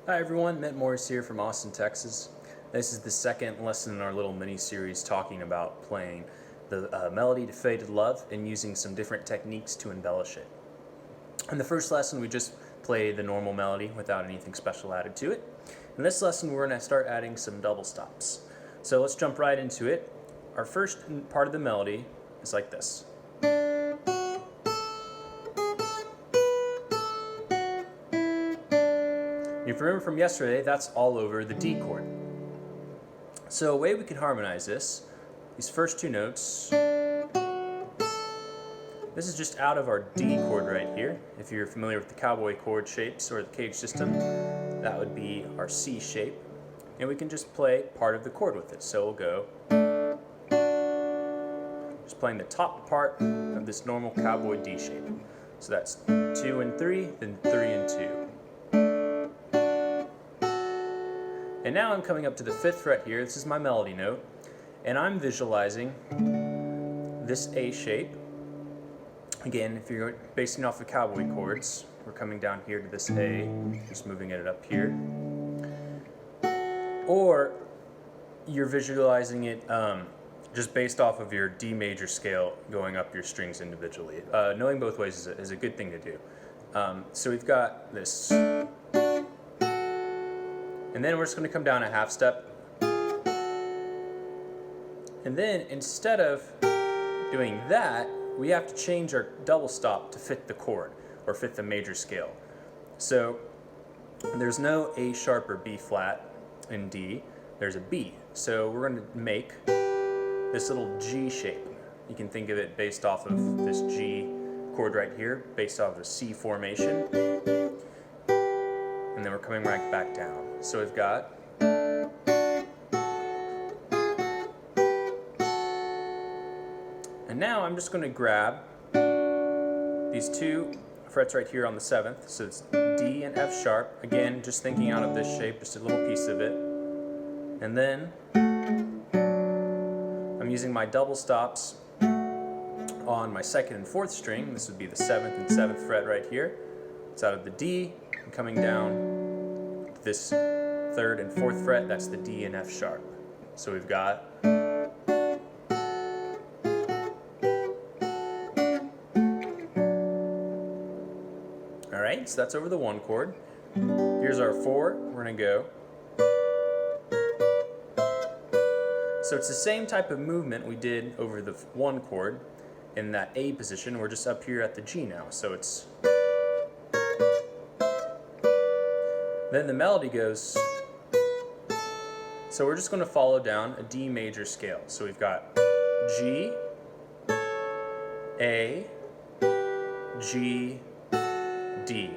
Hi everyone, Ment here from Austin, Texas. This is the second lesson in our little mini-series talking about playing the melody to Faded Love and using some different techniques to embellish it. In the first lesson we just played the normal melody without anything special added to it. In this lesson we're going to start adding some double stops. So let's jump right into it. Our first part of the melody is like this. If you remember from yesterday, that's all over the D chord. So a way we can harmonize this, these first two notes, this is just out of our D chord right here. If you're familiar with the cowboy chord shapes or the cage system, that would be our C shape. And we can just play part of the chord with it. So we'll go, just playing the top part of this normal cowboy D shape. So that's 2 and 3, then 3 and 2. And now I'm coming up to the 5th fret here. This is my melody note. And I'm visualizing this A shape. Again, if you're basing off the cowboy chords, we're coming down here to this A, just moving it up here. Or you're visualizing it just based off of your D major scale going up your strings individually. Knowing both ways is a good thing to do. So we've got this. And then we're just going to come down a half step. And then instead of doing that, we have to change our double stop to fit the chord or fit the major scale. So there's no A sharp or B flat in D, there's a B. So we're going to make this little G shape. You can think of it based off of this G chord right here, based off of a C formation. And then we're coming right back down. So we've got and now I'm just going to grab these two frets right here on the 7th. So it's D and F sharp. Again, just thinking out of this shape, just a little piece of it. And then I'm using my double stops on my 2nd and 4th string. This would be the 7th and 7th fret right here. It's out of the D and coming down this 3rd and 4th fret, that's the D and F sharp. So we've got alright, so that's over the 1 chord. Here's our 4, we're going to go. So it's the same type of movement we did over the 1 chord in that A position. We're just up here at the G now. So it's then the melody goes, so we're just going to follow down a D major scale. So we've got G, A, G, D.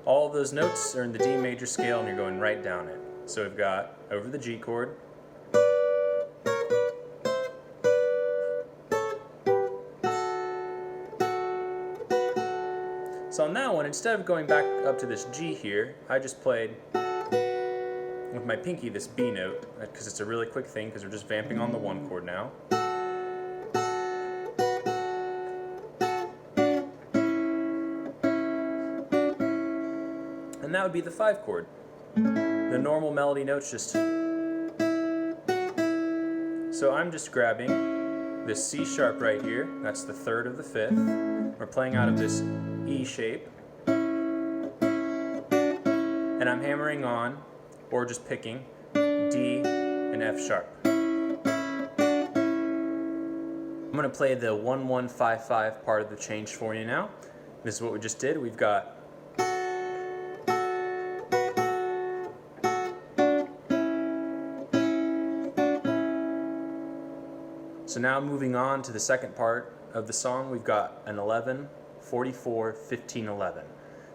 All of those notes are in the D major scale and you're going right down it. So we've got over the G chord, so on that one, instead of going back up to this G here, I just played with my pinky this B note, because it's a really quick thing, because we're just vamping on the 1 chord now. And that would be the 5 chord. The normal melody notes just... So I'm just grabbing this C sharp right here, that's the 3rd of the 5th. We're playing out of this E shape, and I'm hammering on, or just picking, D and F sharp. I'm going to play the 1-1-5-5 part of the change for you now. This is what we just did. We've got so now moving on to the second part of the song, we've got an 11, 44, 15, 11.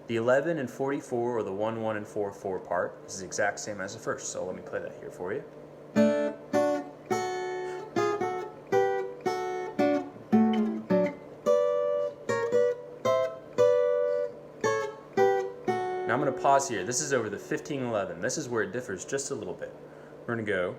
The 11 and 44, or the 1, 1, and 4, 4 part, is the exact same as the first, so let me play that here for you. Now I'm going to pause here. This is over the 15, 11. This is where it differs just a little bit. We're going to go.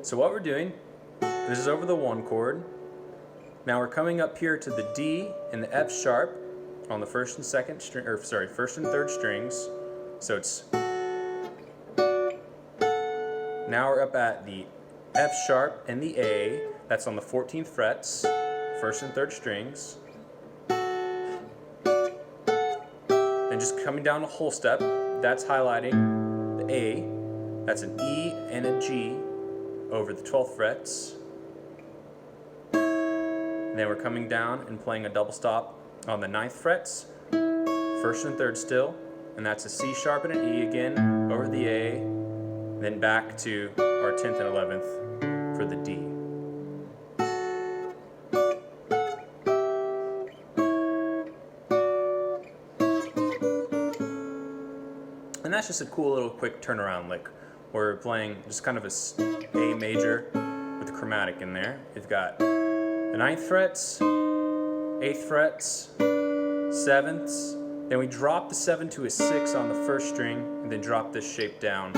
So what we're doing, this is over the 1 chord, Now we're coming up here to the D and the F sharp on the first and second string, or sorry, first and third strings. So it's, now we're up at the F sharp and the A, that's on the 14th frets, first and third strings. And just coming down a whole step, that's highlighting the A, that's an E and a G over the 12th frets. And then we're coming down and playing a double stop on the 9th frets, first and third still, and that's a C sharp and an E again over the A, and then back to our 10th and 11th for the D. And that's just a cool little quick turnaround lick. We're playing just kind of a A major with the chromatic in there. We've got the 9th frets, 8th frets, 7ths, then we drop the 7 to a 6 on the first string, and then drop this shape down,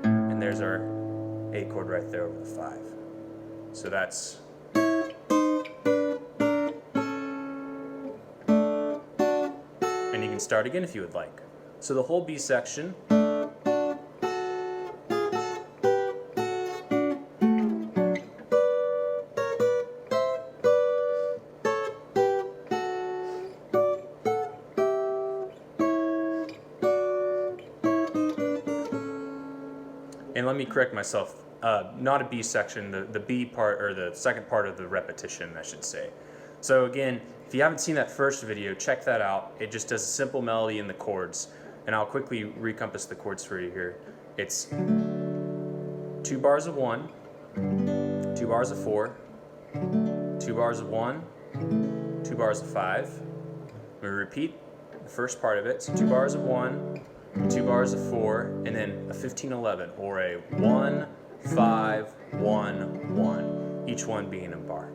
and there's our A chord right there over the 5. So that's, and you can start again if you would like. So the whole B section, and let me correct myself, not a B section, the B part, or the second part of the repetition, I should say. So again, if you haven't seen that first video, check that out. It just does a simple melody in the chords. And I'll quickly recompass the chords for you here. It's 2 bars of 1, 2 bars of 4, 2 bars of 1, 2 bars of 5. We repeat the first part of it. So 2 bars of 1, 2 bars of 4, and then a 15-11, or a 1, 5, 1, 1, each one being a bar.